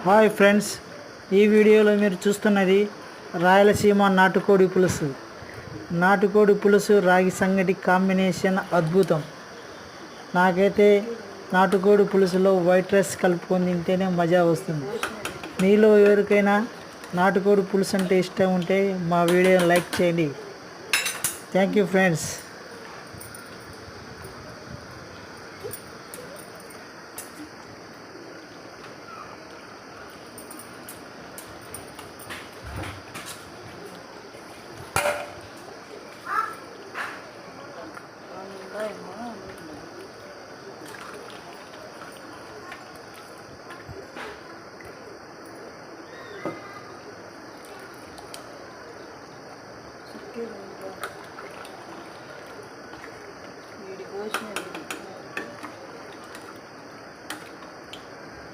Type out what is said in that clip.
Hi friends, ఈ వీడియోలో మీరు చూస్తున్నది రాయలసీమ నాటుకోడి పులుసు. నాటుకోడి పులుసు రాగి సంగటి కాంబినేషన్ అద్భుతం. నాకైతే నాటుకోడి పులుసులో వైట్ రైస్ కలుపుకొని తింటేనే మజా వస్తుంది. మీలో ఎవరికైనా నాటుకోడి పులుసు అంటే ఇష్టం ఉంటే మా వీడియోని లైక్ చేయండి. Thank you friends.